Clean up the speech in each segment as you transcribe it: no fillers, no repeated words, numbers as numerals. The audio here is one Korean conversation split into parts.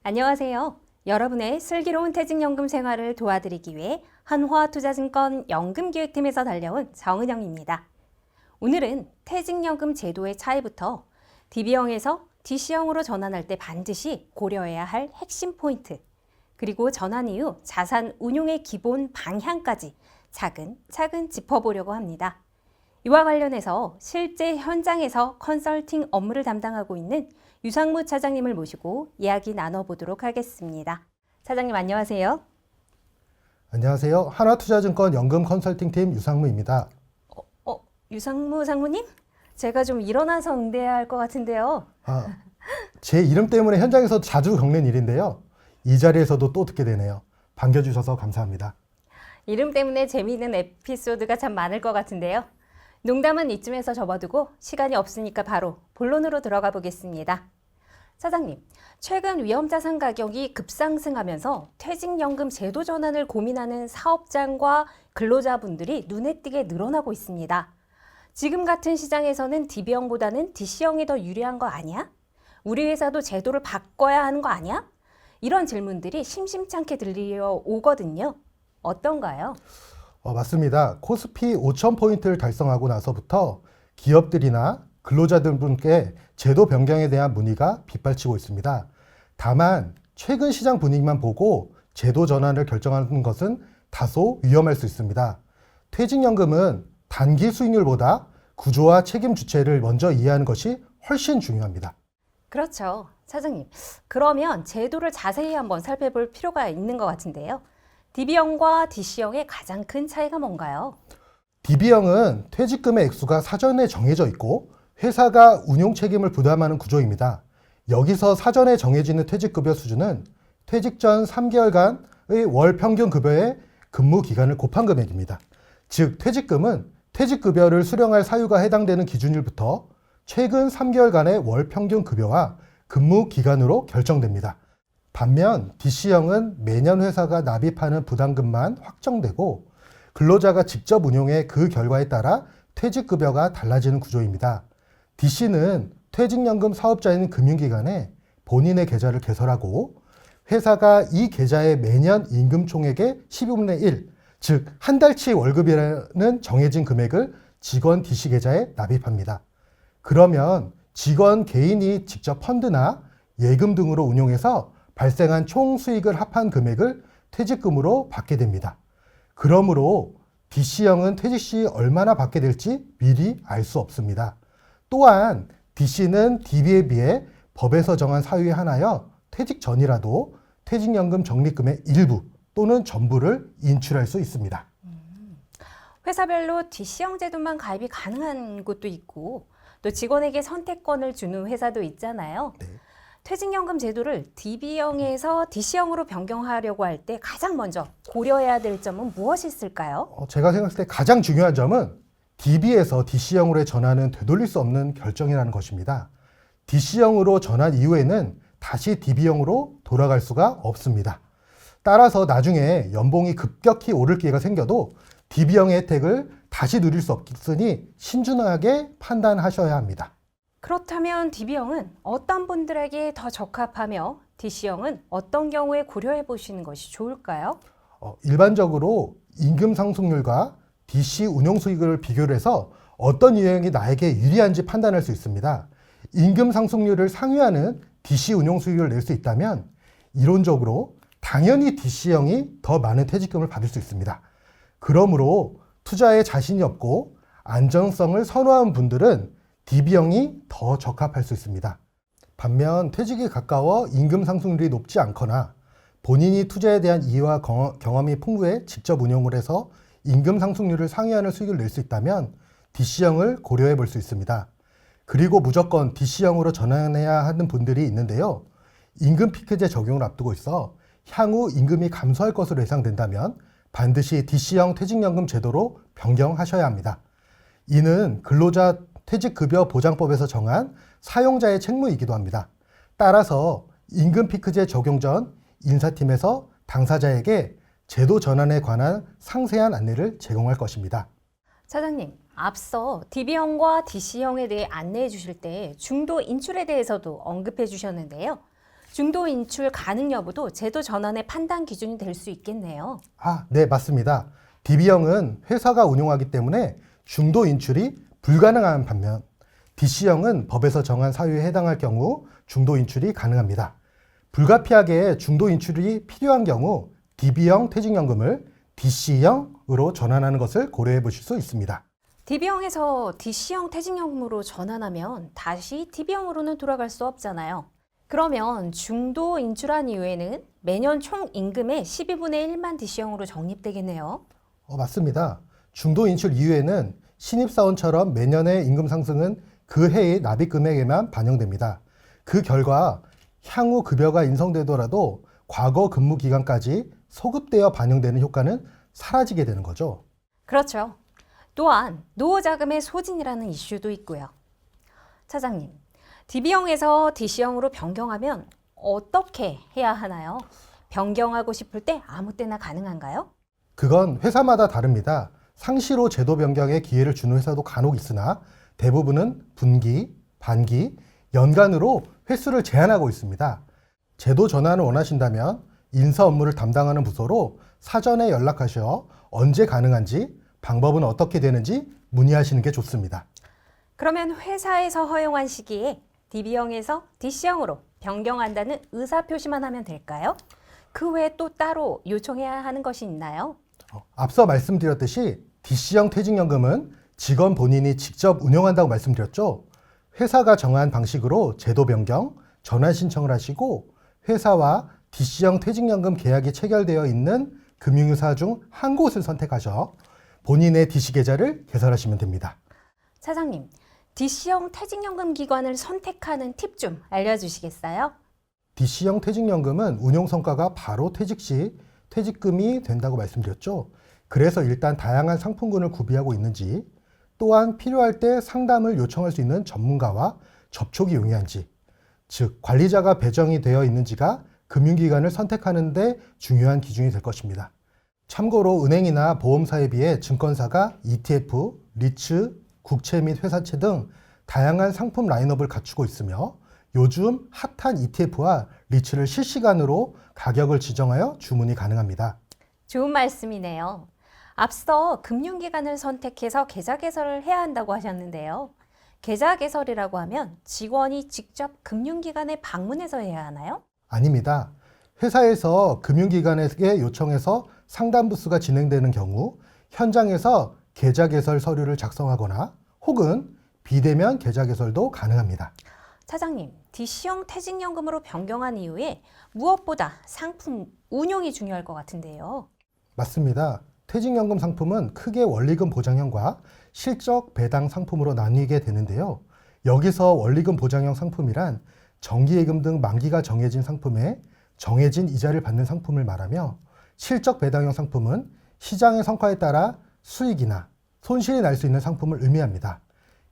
안녕하세요. 여러분의 슬기로운 퇴직연금 생활을 도와드리기 위해 한화투자증권 연금기획팀에서 달려온 정은영입니다. 오늘은 퇴직연금 제도의 차이부터 DB형에서 DC형으로 전환할 때 반드시 고려해야 할 핵심 포인트, 그리고 전환 이후 자산 운용의 기본 방향까지 차근차근 짚어보려고 합니다. 이와 관련해서 실제 현장에서 컨설팅 업무를 담당하고 있는 유상무 차장님을 모시고 이야기 나눠보도록 하겠습니다. 차장님 안녕하세요. 안녕하세요. 한화투자증권 연금 컨설팅팀 유상무입니다. 유상무 상무님? 제가 좀 일어나서 응대해야 할 것 같은데요. 제 이름 때문에 현장에서 자주 겪는 일인데요. 이 자리에서도 또 듣게 되네요. 반겨주셔서 감사합니다. 이름 때문에 재미있는 에피소드가 참 많을 것 같은데요. 농담은 이쯤에서 접어두고 시간이 없으니까 바로 본론으로 들어가 보겠습니다. 차장님, 최근 위험자산 가격이 급상승하면서 퇴직연금 제도 전환을 고민하는 사업장과 근로자분들이 눈에 띄게 늘어나고 있습니다. 지금 같은 시장에서는 DB형보다는 DC형이 더 유리한 거 아니야? 우리 회사도 제도를 바꿔야 하는 거 아니야? 이런 질문들이 심심찮게 들려오거든요. 어떤가요? 맞습니다. 코스피 5,000포인트를 달성하고 나서부터 기업들이나 근로자들분께 제도 변경에 대한 문의가 빗발치고 있습니다. 다만 최근 시장 분위기만 보고 제도 전환을 결정하는 것은 다소 위험할 수 있습니다. 퇴직연금은 단기 수익률보다 구조와 책임 주체를 먼저 이해하는 것이 훨씬 중요합니다. 그렇죠. 차장님, 그러면 제도를 자세히 한번 살펴볼 필요가 있는 것 같은데요. DB형과 DC형의 가장 큰 차이가 뭔가요? DB형은 퇴직금의 액수가 사전에 정해져 있고 회사가 운용 책임을 부담하는 구조입니다. 여기서 사전에 정해지는 퇴직급여 수준은 퇴직 전 3개월간의 월 평균 급여의 근무 기간을 곱한 금액입니다. 즉, 퇴직금은 퇴직급여를 수령할 사유가 해당되는 기준일부터 최근 3개월간의 월 평균 급여와 근무 기간으로 결정됩니다. 반면 DC형은 매년 회사가 납입하는 부담금만 확정되고 근로자가 직접 운용해 그 결과에 따라 퇴직급여가 달라지는 구조입니다. DC는 퇴직연금 사업자인 금융기관에 본인의 계좌를 개설하고 회사가 이 계좌에 매년 임금 총액의 12분의 1, 즉 한 달치 월급이라는 정해진 금액을 직원 DC 계좌에 납입합니다. 그러면 직원 개인이 직접 펀드나 예금 등으로 운용해서 발생한 총 수익을 합한 금액을 퇴직금으로 받게 됩니다. 그러므로 DC형은 퇴직 시 얼마나 받게 될지 미리 알 수 없습니다. 또한 DC는 DB에 비해 법에서 정한 사유에 한하여 퇴직 전이라도 퇴직연금 적립금의 일부 또는 전부를 인출할 수 있습니다. 회사별로 DC형 제도만 가입이 가능한 곳도 있고 또 직원에게 선택권을 주는 회사도 있잖아요. 네. 퇴직연금 제도를 DB형에서 DC형으로 변경하려고 할 때 가장 먼저 고려해야 될 점은 무엇이 있을까요? 제가 생각했을 때 가장 중요한 점은 DB에서 DC형으로 전환은 되돌릴 수 없는 결정이라는 것입니다. DC형으로 전환 이후에는 다시 DB형으로 돌아갈 수가 없습니다. 따라서 나중에 연봉이 급격히 오를 기회가 생겨도 DB형의 혜택을 다시 누릴 수 없으니 신중하게 판단하셔야 합니다. 그렇다면 DB형은 어떤 분들에게 더 적합하며 DC형은 어떤 경우에 고려해 보시는 것이 좋을까요? 일반적으로 임금 상승률과 DC 운용 수익을 비교를 해서 어떤 유형이 나에게 유리한지 판단할 수 있습니다. 임금 상승률을 상회하는 DC 운용 수익을 낼 수 있다면 이론적으로 당연히 DC형이 더 많은 퇴직금을 받을 수 있습니다. 그러므로 투자에 자신이 없고 안정성을 선호하는 분들은 DB형이 더 적합할 수 있습니다. 반면 퇴직이 가까워 임금 상승률이 높지 않거나 본인이 투자에 대한 이해와 경험이 풍부해 직접 운용을 해서 임금 상승률을 상회하는 수익을 낼 수 있다면 DC형을 고려해 볼 수 있습니다. 그리고 무조건 DC형으로 전환해야 하는 분들이 있는데요. 임금 피크제 적용을 앞두고 있어 향후 임금이 감소할 것으로 예상된다면 반드시 DC형 퇴직연금 제도로 변경하셔야 합니다. 이는 근로자 퇴직급여 보장법에서 정한 사용자의 책무이기도 합니다. 따라서 임금 피크제 적용 전 인사팀에서 당사자에게 제도 전환에 관한 상세한 안내를 제공할 것입니다. 차장님, 앞서 DB형과 DC형에 대해 안내해 주실 때 중도 인출에 대해서도 언급해 주셨는데요. 중도 인출 가능 여부도 제도 전환의 판단 기준이 될 수 있겠네요. 네, 맞습니다. DB형은 회사가 운용하기 때문에 중도 인출이 불가능한 반면 DC형은 법에서 정한 사유에 해당할 경우 중도 인출이 가능합니다. 불가피하게 중도 인출이 필요한 경우 DB형 퇴직연금을 DC형으로 전환하는 것을 고려해 보실 수 있습니다. DB형에서 DC형 퇴직연금으로 전환하면 다시 DB형으로는 돌아갈 수 없잖아요. 그러면 중도 인출한 이후에는 매년 총 임금의 12분의 1만 DC형으로 적립되겠네요. 맞습니다. 중도 인출 이후에는 신입사원처럼 매년의 임금 상승은 그 해의 납입 금액에만 반영됩니다. 그 결과 향후 급여가 인상되더라도 과거 근무 기간까지 소급되어 반영되는 효과는 사라지게 되는 거죠. 그렇죠. 또한 노후자금의 소진이라는 이슈도 있고요. 차장님, DB형에서 DC형으로 변경하면 어떻게 해야 하나요? 변경하고 싶을 때 아무 때나 가능한가요? 그건 회사마다 다릅니다. 상시로 제도 변경에 기회를 주는 회사도 간혹 있으나 대부분은 분기, 반기, 연간으로 횟수를 제한하고 있습니다. 제도 전환을 원하신다면 인사 업무를 담당하는 부서로 사전에 연락하셔 언제 가능한지, 방법은 어떻게 되는지 문의하시는 게 좋습니다. 그러면 회사에서 허용한 시기에 DB형에서 DC형으로 변경한다는 의사표시만 하면 될까요? 그 외에 또 따로 요청해야 하는 것이 있나요? 앞서 말씀드렸듯이 DC형 퇴직연금은 직원 본인이 직접 운영한다고 말씀드렸죠. 회사가 정한 방식으로 제도 변경, 전환 신청을 하시고 회사와 DC형 퇴직연금 계약이 체결되어 있는 금융회사 중 한 곳을 선택하셔 본인의 DC 계좌를 개설하시면 됩니다. 차장님, DC형 퇴직연금 기관을 선택하는 팁 좀 알려주시겠어요? DC형 퇴직연금은 운용 성과가 바로 퇴직 시 퇴직금이 된다고 말씀드렸죠. 그래서 일단 다양한 상품군을 구비하고 있는지, 또한 필요할 때 상담을 요청할 수 있는 전문가와 접촉이 용이한지, 즉 관리자가 배정이 되어 있는지가 금융기관을 선택하는 데 중요한 기준이 될 것입니다. 참고로 은행이나 보험사에 비해 증권사가 ETF, 리츠, 국채 및 회사채 등 다양한 상품 라인업을 갖추고 있으며 요즘 핫한 ETF와 리츠를 실시간으로 가격을 지정하여 주문이 가능합니다. 좋은 말씀이네요. 앞서 금융기관을 선택해서 계좌 개설을 해야 한다고 하셨는데요. 계좌 개설이라고 하면 직원이 직접 금융기관에 방문해서 해야 하나요? 아닙니다. 회사에서 금융기관에게 요청해서 상담 부스가 진행되는 경우 현장에서 계좌 개설 서류를 작성하거나 혹은 비대면 계좌 개설도 가능합니다. 차장님, DC형 퇴직연금으로 변경한 이후에 무엇보다 상품 운용이 중요할 것 같은데요. 맞습니다. 퇴직연금 상품은 크게 원리금 보장형과 실적 배당 상품으로 나뉘게 되는데요. 여기서 원리금 보장형 상품이란 정기예금 등 만기가 정해진 상품에 정해진 이자를 받는 상품을 말하며 실적 배당형 상품은 시장의 성과에 따라 수익이나 손실이 날 수 있는 상품을 의미합니다.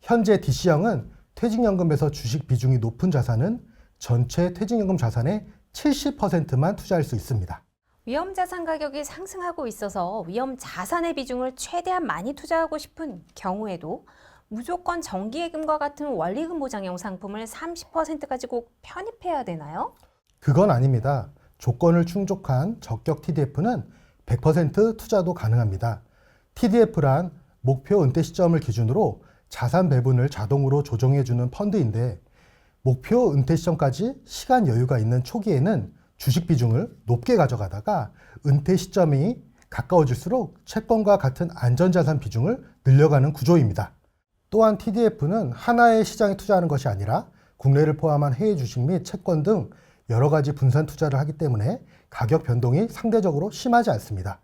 현재 DC형은 퇴직연금에서 주식 비중이 높은 자산은 전체 퇴직연금 자산의 70%만 투자할 수 있습니다. 위험자산 가격이 상승하고 있어서 위험자산의 비중을 최대한 많이 투자하고 싶은 경우에도 무조건 정기예금과 같은 원리금 보장형 상품을 30%까지 꼭 편입해야 되나요? 그건 아닙니다. 조건을 충족한 적격 TDF는 100% 투자도 가능합니다. TDF란 목표 은퇴 시점을 기준으로 자산 배분을 자동으로 조정해주는 펀드인데 목표 은퇴 시점까지 시간 여유가 있는 초기에는 주식 비중을 높게 가져가다가 은퇴 시점이 가까워질수록 채권과 같은 안전자산 비중을 늘려가는 구조입니다. 또한 TDF는 하나의 시장에 투자하는 것이 아니라 국내를 포함한 해외 주식 및 채권 등 여러 가지 분산 투자를 하기 때문에 가격 변동이 상대적으로 심하지 않습니다.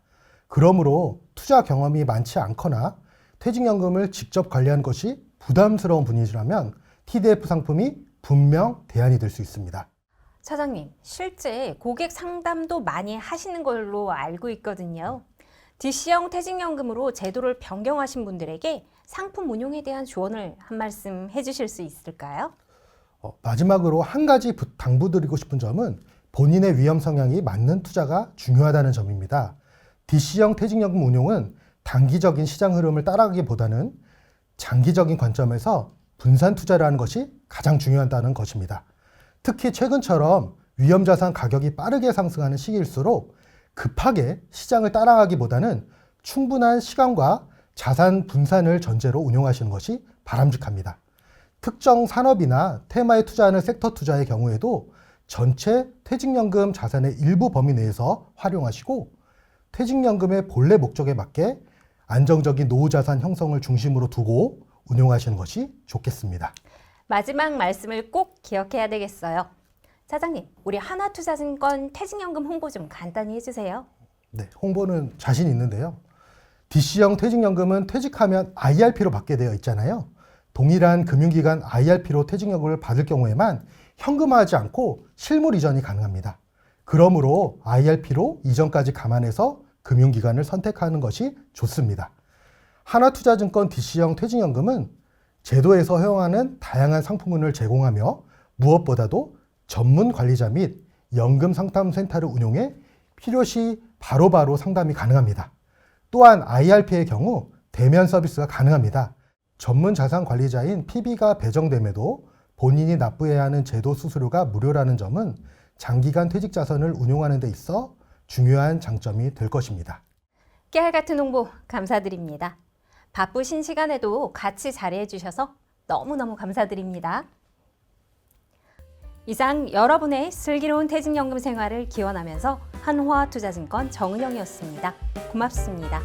그러므로 투자 경험이 많지 않거나 퇴직연금을 직접 관리하는 것이 부담스러운 분이시라면 TDF 상품이 분명 대안이 될 수 있습니다. 차장님, 실제 고객 상담도 많이 하시는 걸로 알고 있거든요. DC형 퇴직연금으로 제도를 변경하신 분들에게 상품 운용에 대한 조언을 한 말씀 해주실 수 있을까요? 마지막으로 한 가지 당부드리고 싶은 점은 본인의 위험 성향이 맞는 투자가 중요하다는 점입니다. DC형 퇴직연금 운용은 단기적인 시장 흐름을 따라가기보다는 장기적인 관점에서 분산 투자를 하는 것이 가장 중요하다는 것입니다. 특히 최근처럼 위험자산 가격이 빠르게 상승하는 시기일수록 급하게 시장을 따라가기보다는 충분한 시간과 자산 분산을 전제로 운용하시는 것이 바람직합니다. 특정 산업이나 테마에 투자하는 섹터 투자의 경우에도 전체 퇴직연금 자산의 일부 범위 내에서 활용하시고 퇴직연금의 본래 목적에 맞게 안정적인 노후자산 형성을 중심으로 두고 운용하시는 것이 좋겠습니다. 마지막 말씀을 꼭 기억해야 되겠어요. 사장님, 우리 하나투자증권 퇴직연금 홍보 좀 간단히 해주세요. 네, 홍보는 자신 있는데요. DC형 퇴직연금은 퇴직하면 IRP로 받게 되어 있잖아요. 동일한 금융기관 IRP로 퇴직연금을 받을 경우에만 현금화하지 않고 실물 이전이 가능합니다. 그러므로 IRP로 이전까지 감안해서 금융기관을 선택하는 것이 좋습니다. 하나투자증권 DC형 퇴직연금은 제도에서 허용하는 다양한 상품군을 제공하며 무엇보다도 전문 관리자 및 연금 상담센터를 운용해 필요시 바로바로 상담이 가능합니다. 또한 IRP의 경우 대면 서비스가 가능합니다. 전문 자산 관리자인 PB가 배정됨에도 본인이 납부해야 하는 제도 수수료가 무료라는 점은 장기간 퇴직 자산을 운용하는 데 있어 중요한 장점이 될 것입니다. 깨알 같은 홍보 감사드립니다. 바쁘신 시간에도 같이 자리해 주셔서 너무너무 감사드립니다. 이상 여러분의 슬기로운 퇴직연금 생활을 기원하면서 한화투자증권 정은영이었습니다. 고맙습니다.